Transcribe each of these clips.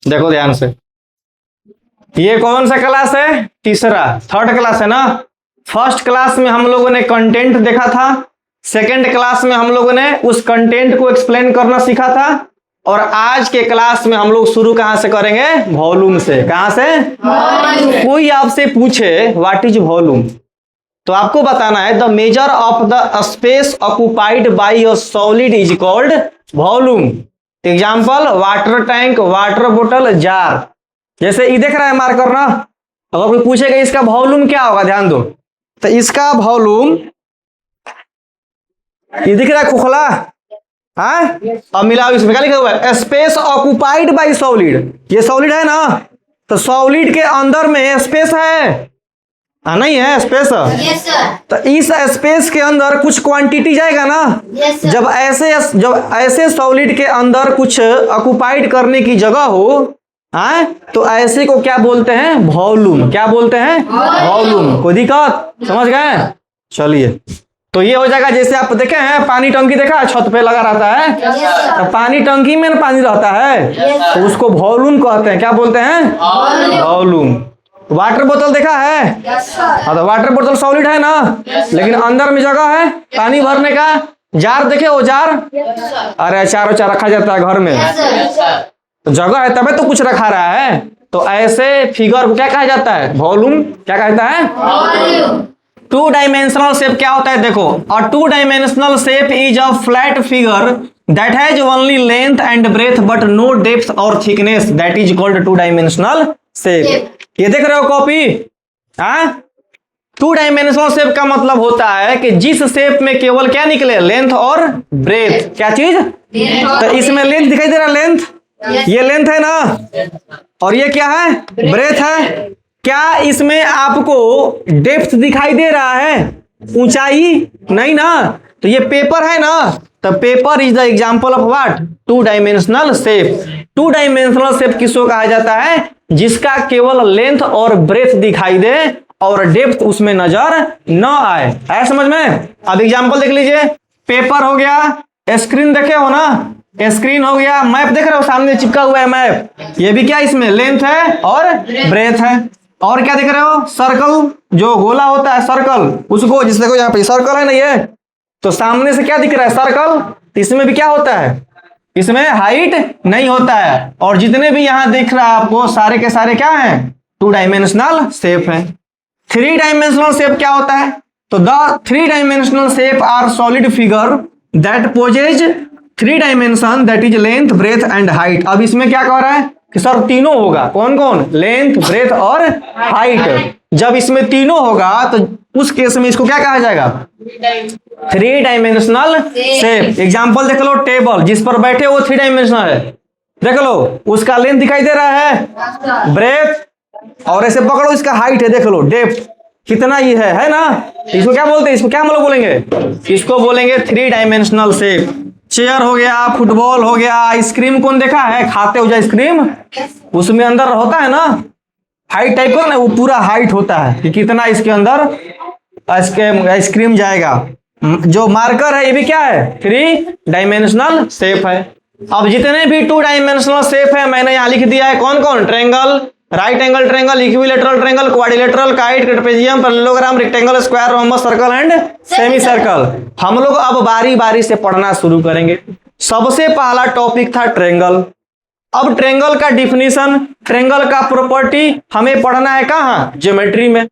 देखो ध्यान से, ये कौन सा क्लास है? तीसरा, थर्ड क्लास है ना। फर्स्ट क्लास में हम लोगों ने कंटेंट देखा था, सेकंड क्लास में हम लोगों ने उस कंटेंट को एक्सप्लेन करना सीखा था, और आज के क्लास में हम लोग शुरू कहां से करेंगे? वॉल्यूम से। कहां से? कोई आपसे पूछे व्हाट इज वॉल्यूम, तो आपको बताना है the measure of the space occupied by a solid is called volume. Example, water tank, water बोतल, जार। जैसे ये देख रहा है मार्कर ना, अगर कोई पूछेगा इसका वॉल्यूम क्या होगा, ध्यान दो, तो इसका वॉल्यूम ये दिख रहा है खोखला, हाँ, अब मिलाओ, इसमें क्या लिखा हुआ है? Space occupied by solid. ये सॉलिड है ना, तो सॉलिड के अंदर में स्पेस है, हाँ नहीं है स्पेस? Yes sir. तो इस स्पेस के अंदर कुछ क्वांटिटी जाएगा ना। Yes sir. जब ऐसे सॉलिड के अंदर कुछ ऑक्युपाइड करने की जगह हो, हाँ, तो ऐसे को क्या बोलते हैं? वॉल्यूम। क्या बोलते हैं? वॉल्यूम। कोई दिक्कत? समझ गए? चलिए, तो ये हो जाएगा, जैसे आप देखे हैं पानी टंकी देखा है, छत पे लगा रहता है, तो पानी टंकी में ना पानी रहता है, तो उसको वॉल्यूम कहते हैं। क्या बोलते हैं? वॉल्यूम। वाटर बोतल देखा है? हाँ, तो वाटर बोतल सॉलिड है ना, लेकिन अंदर में जगह है पानी भरने का। जार देखे हो? जार, अरे अचार उचार रखा जाता है घर में, तो जगह है तबे तो कुछ रखा रहा है। तो ऐसे फिगर को क्या कहा जाता है? वॉल्यूम। क्या कहता है? टू डायमेंशनल शेप क्या होता है? देखो, और two dimensional shape is a flat figure that has only length and breadth but no depth और thickness, that is called two dimensional shape. ये देख रहे हो कॉपी? हाँ, टू डायमेंशनल शेप का मतलब होता है कि जिस शेप में केवल क्या निकले? लेंथ और ब्रेथ। क्या चीज? तो इसमें लेंथ दिखाई दे रहा है, लेंथ, ये लेंथ है ना, और ये क्या है? ब्रेथ है। क्या इसमें आपको डेप्थ दिखाई दे रहा है? ऊंचाई नहीं ना। तो ये पेपर है ना, तो paper is the example of what? To dimensional shape. To dimensional shape किसको कहा जाता है? जिसका केवल लेंथ और ब्रेथ दिखाई दे और डेप्थ उसमें नजर न आए। है समझ में? अब एग्जांपल देख लीजिए, पेपर हो गया, स्क्रीन देखे हो ना, स्क्रीन हो गया, मैप देख रहे हो सामने चिपका हुआ है मैप, ये भी क्या इसमें लेंथ है और ब्रेथ है। और क्या देख रहे हो? सर्कल, जो गोला होता है सर्कल, उसको जिस देखो यहाँ पे सर्कल है ना, ये तो सामने से क्या दिख रहा है? सर्कल। इसमें भी क्या होता है? इसमें हाइट नहीं होता है, और जितने भी यहां दिख रहा है आपको सारे के सारे क्या हैं? टू डायमेंशनल शेप है। थ्री डायमेंशनल शेप क्या होता है? तो the three dimensional shape are solid figure that possess three dimension that is length, breadth and height. अब इसमें क्या कह रहा है कि सर तीनों होगा। कौन कौन? लेंथ, ब्रेथ और हाइट। जब इसमें तीनों होगा तो उस केस में इसको क्या कहा जाएगा? Three dimensional shape. एग्जांपल देख लो, टेबल जिस पर बैठे वो थ्री डायमेंशनल है, देख लो, उसका लेंथ दिखाई दे रहा है, ब्रेथ, और ऐसे पकड़ो इसका हाइट है, देख लो डेप्थ कितना ये है ना। इसको क्या बोलते हैं? इसको क्या हम लोग बोलेंगे? इसको बोलेंगे थ्री डायमेंशनल शेप। चेयर हो गया, फुटबॉल हो गया, आइसक्रीम कौन देखा है? खाते हो जो आइसक्रीम, उसमें अंदर होता है ना हाइट टाइप का ना, वो पूरा हाइट होता है कि कितना इसके अंदर आइसक्रीम जाएगा। जो मार्कर है ये भी क्या है? थ्री डायमेंशनल शेप है। अब जितने भी टू डायमेंशनल शेप है मैंने यहां लिख दिया है। कौन कौन? Triangle, right angle triangle, equilateral triangle, quadrilateral, kite, trapezium, parallelogram, rectangle, square, rhombus, circle and semi circle. हम लोग अब बारी बारी से पढ़ना शुरू करेंगे। सबसे पहला टॉपिक था ट्रायंगल। अब ट्रायंगल का डिफिनीशन, ट्रायंगल का प्रॉपर्टी हमें पढ़ना है कहाँ? ज्योमेट्री में।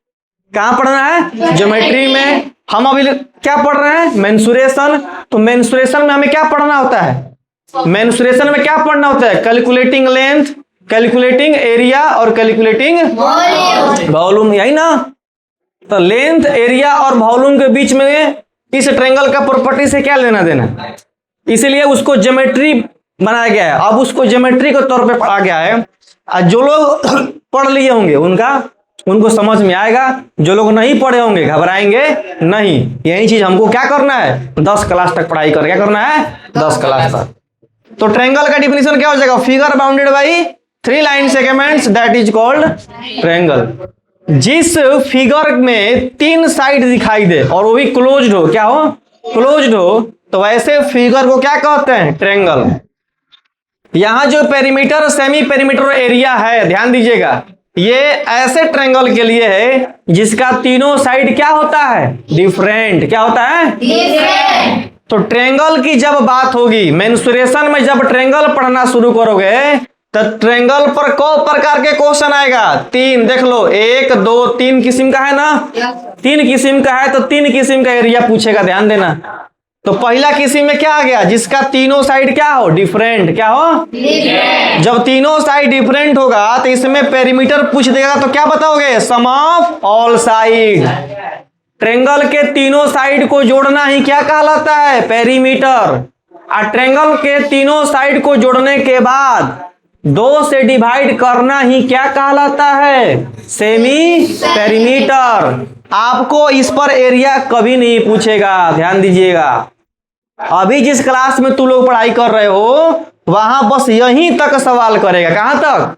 कहाँ पढ़ना है? ज्योमेट्री में। हम अभी क्या पढ़ रहे हैं? मेंसुरेशन। तो मेंसुरेशन में हमें क्या पढ़ना होता है? मेंसुरेशन में क्या पढ़ना होता है? कैलकुलेटिंग लेंथ, कैलकुलेटिंग एरिया और कैलकुलेटिंग वॉल्यूम, यही ना। तो लेंथ, एरिया और वॉल्यूम के बीच में इस ट्रायंगल का प्रॉपर्टी से क्या लेना देना, इसीलिए उसको ज्योमेट्री बनाया गया है। अब उसको ज्योमेट्री के तौर पे पढ़ा गया है। जो लोग पढ़ लिए होंगे उनको समझ में आएगा, जो लोग नहीं पढ़े होंगे घबराएंगे नहीं। यही चीज हमको क्या करना है? 10 क्लास तक पढ़ाई कर, क्या करना है? 10 क्लास तक। तो ट्रायंगल का डिफिनीशन क्या हो जाएगा? Figure bounded by three line segments that is called triangle. जिस फिगर में 3 साइड दिखाई दे और वो भी क्लोज्ड हो, क्या हो? क्लोज्ड हो, तो वैसे फिगर को क्या कहते हैं? ट्रायंगल। यहां जो पेरीमीटर सेमी पेरीमीटर एरिया है, ध्यान दीजिएगा, ये ऐसे ट्रायंगल के लिए है जिसका तीनों साइड क्या होता है, डिफरेंट। क्या होता है, डिफरेंट। तो ट्रायंगल की जब बात होगी, मेंसुरेशन में जब ट्रायंगल पढ़ना शुरू करोगे तो ट्रायंगल पर कौ प्रकार के क्वेश्चन आएगा, 3। देख लो, 1 2 3 किस्म का है ना, 3 किस्म का है तो 3 किस्म का एरिया पूछेगा, ध्यान देना। तो पहला किस्म में क्या आ गया, जिसका तीनों साइड क्या हो, डिफरेंट। क्या हो, डिफरेंट। जब तीनों साइड डिफरेंट होगा तो इसमें पेरीमीटर पूछ देगा, तो क्या बताओगे, सम ऑफ ऑल साइड। ट्रायंगल के तीनों साइड को जोड़ना ही क्या कहलाता है, पेरीमीटर। और ट्रायंगल के तीनों साइड को जोड़ने के बाद 2 से डिवाइड करना ही क्या कहलाता है, सेमी पेरीमीटर। आपको इस पर एरिया कभी नहीं पूछेगा, ध्यान दीजिएगा। अभी जिस क्लास में तू लोग पढ़ाई कर रहे हो वहां बस यहीं तक सवाल करेगा, कहां तक,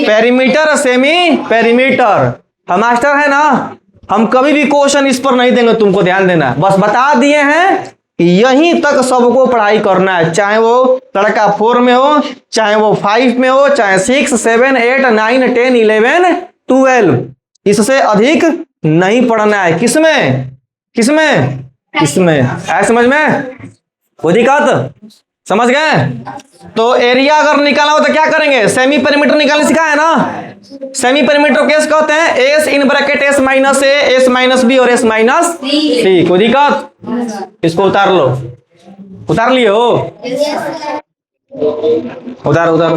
पेरीमीटर सेमी पेरीमीटर। हम मास्टर है ना, हम कभी भी क्वेश्चन इस पर नहीं देंगे तुमको, ध्यान देना। बस बता दिए हैं यहीं तक सबको पढ़ाई करना है, चाहे वो लड़का 4 में हो, चाहे वो 5 में हो, चाहे 6 7 8 9 10 11 12, इससे अधिक नहीं पढ़ना है। किसमें किसमें इसमें, है समझ में, कोई दिक्कत, समझ गए। तो एरिया अगर निकालना हो तो क्या करेंगे, सेमी पेरीमीटर निकालने सिखा है ना। सेमी पेरीमीटर कैसे कहते हैं, S in bracket S minus A, S minus B और एस माइनस सी। कोई दिक्कत, इसको उतार लो, उतार लिए हो, उतार उतार।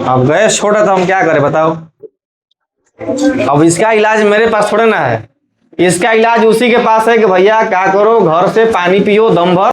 अब गैस छोटा था, हम क्या करें बताओ। अब इसका इलाज मेरे पास थोड़ा ना है, इसका इलाज उसी के पास है कि भैया क्या करो, घर से पानी पियो दम भर।